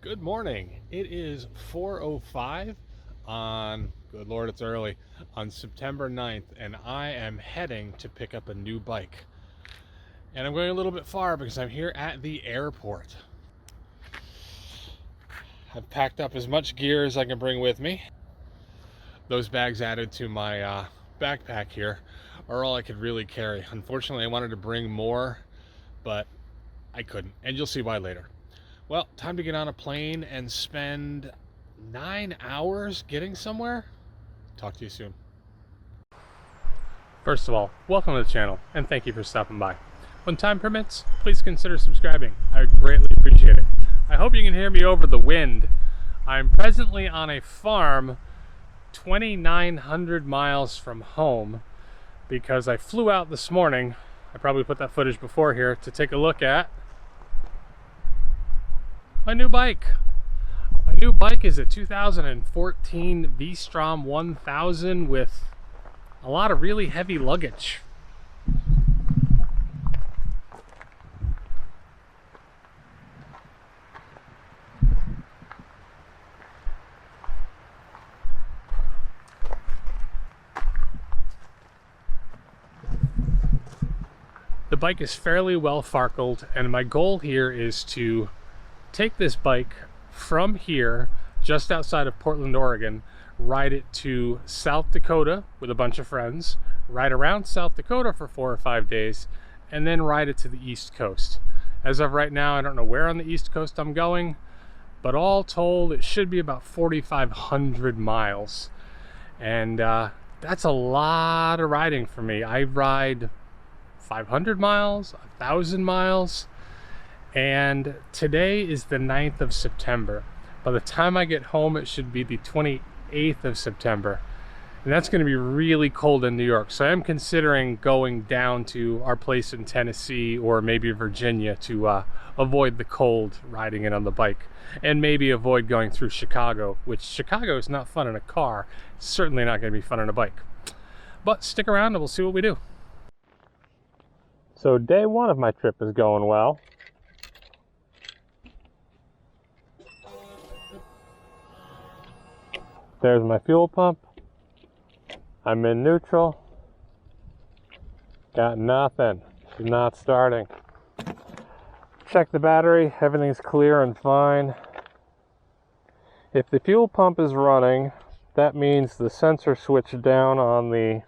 Good morning. It is 4:05 on, good Lord, it's early, on September 9th, and I am heading to pick up a new bike. And I'm going a little bit far because I'm here at the airport. I've packed up as much gear as I can bring with me. Those bags added to my backpack here are all I could really carry. Unfortunately, I wanted to bring more, but I couldn't, and you'll see why later. Well, time to get on a plane and spend 9 hours getting somewhere. Talk to you soon. First of all, welcome to the channel, and thank you for stopping by. When time permits, please consider subscribing. I would greatly appreciate it. I hope you can hear me over the wind. I'm presently on a farm 2,900 miles from home because I flew out this morning. I probably put that footage before here to take a look at my new bike. My new bike is a 2014 VStrom 1000 with a lot of really heavy luggage. The bike is fairly well farkled, and my goal here is to take this bike from here, just outside of Portland, Oregon, ride it to South Dakota with a bunch of friends, ride around South Dakota for 4 or 5 days, and then ride it to the East Coast. As of right now, I don't know where on the East Coast I'm going, but all told, it should be about 4,500 miles. And that's a lot of riding for me. I ride 500 miles, 1,000 miles, and today is the 9th of September. By the time I get home, it should be the 28th of September, and that's going to be really cold in New York. So I'm considering going down to our place in Tennessee or maybe Virginia to avoid the cold riding it on the bike, and maybe avoid going through Chicago, which Chicago is not fun in a car. It's certainly not going to be fun on a bike. But stick around and we'll see what we do. So day one of my trip is going well. There's my fuel pump. I'm in neutral. Got nothing. She's not starting. Check the battery. Everything's clear and fine. If the fuel pump is running, that means the sensor switch down on the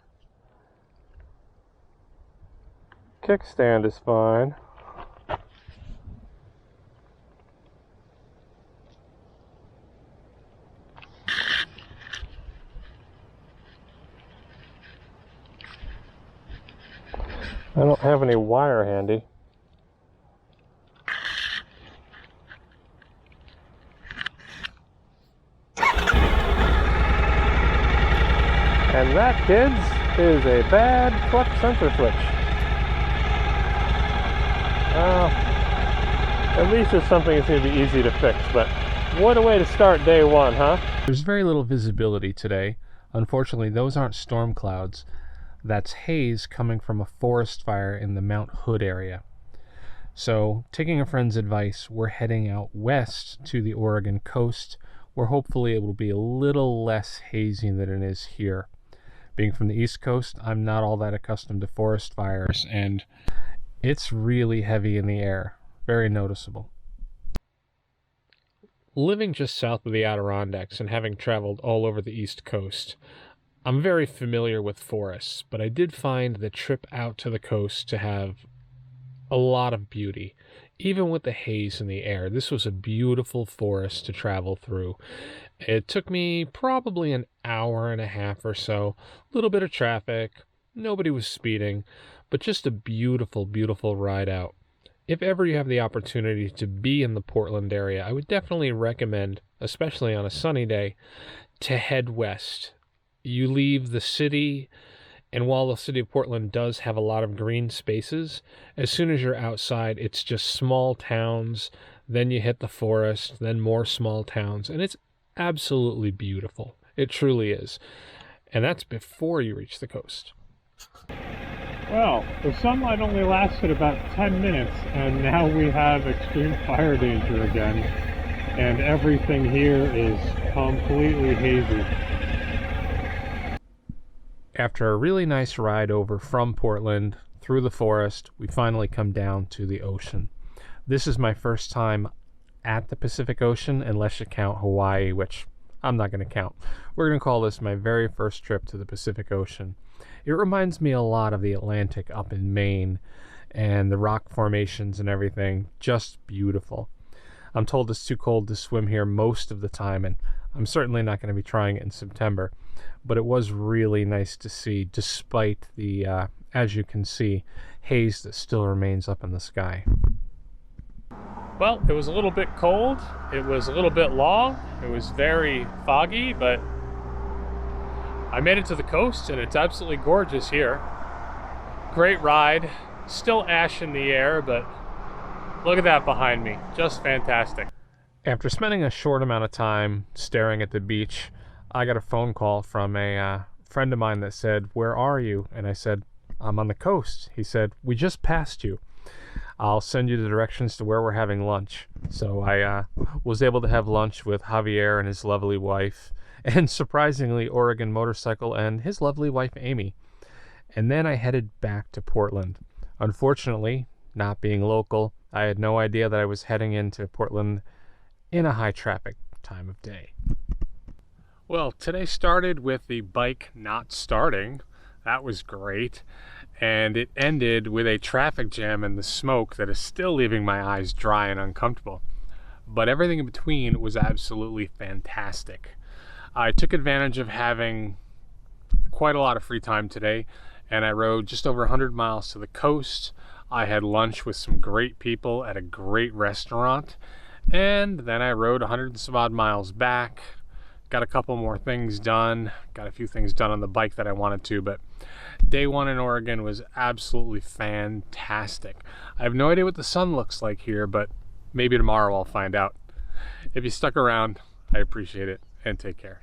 kickstand is fine. I don't have any wire handy. And that, kids, is a bad clutch sensor switch. At least it's something that's going to be easy to fix, but what a way to start day one, huh? There's very little visibility today. Unfortunately, those aren't storm clouds. That's haze coming from a forest fire in the Mount Hood area. So, taking a friend's advice, we're heading out west to the Oregon coast, where hopefully it will be a little less hazy than it is here. Being from the East Coast, I'm not all that accustomed to forest fires, and it's really heavy in the air. Very noticeable. Living just south of the Adirondacks and having traveled all over the East Coast, I'm very familiar with forests, but I did find the trip out to the coast to have a lot of beauty. Even with the haze in the air, this was a beautiful forest to travel through. It took me probably an hour and a half or so, a little bit of traffic, nobody was speeding, but just a beautiful, beautiful ride out. If ever you have the opportunity to be in the Portland area, I would definitely recommend, especially on a sunny day, to head west. You leave the city, and while the city of Portland does have a lot of green spaces, as soon as you're outside, it's just small towns, then you hit the forest, then more small towns, and it's absolutely beautiful. It truly is. And that's before you reach the coast. Well, the sunlight only lasted about 10 minutes, and now we have extreme fire danger again. and everything here is completely hazy. After a really nice ride over from Portland through the forest, we finally come down to the ocean. This is my first time at the Pacific Ocean, unless you count Hawaii, which I'm not going to count. We're going to call this my very first trip to the Pacific Ocean. It reminds me a lot of the Atlantic up in Maine, and the rock formations and everything, just beautiful. I'm told it's too cold to swim here most of the time, and I'm certainly not going to be trying it in September, but it was really nice to see, despite the, as you can see, haze that still remains up in the sky. Well, it was a little bit cold, it was a little bit long, it was very foggy, but I made it to the coast and it's absolutely gorgeous here. Great ride, still ash in the air, but look at that behind me, just fantastic. After spending a short amount of time staring at the beach, I got a phone call from a friend of mine that said, "Where are you?" And I said, "I'm on the coast." He said, "We just passed you. I'll send you the directions to where we're having lunch." So I was able to have lunch with Javier and his lovely wife, and surprisingly, Oregon Motorcycle and his lovely wife, Amy. And then I headed back to Portland. Unfortunately, not being local, I had no idea that I was heading into Portland in a high traffic time of day. Well, today started with the bike not starting. That was great. And it ended with a traffic jam and the smoke that is still leaving my eyes dry and uncomfortable. But everything in between was absolutely fantastic. I took advantage of having quite a lot of free time today, and I rode just over 100 miles to the coast. I had lunch with some great people at a great restaurant, and then I rode 100 and some odd miles back. Got a couple more things done, got a few things done on the bike that I wanted to, but day one in Oregon was absolutely fantastic. I have no idea what the sun looks like here, but maybe tomorrow I'll find out. If you stuck around, I appreciate it, and take care.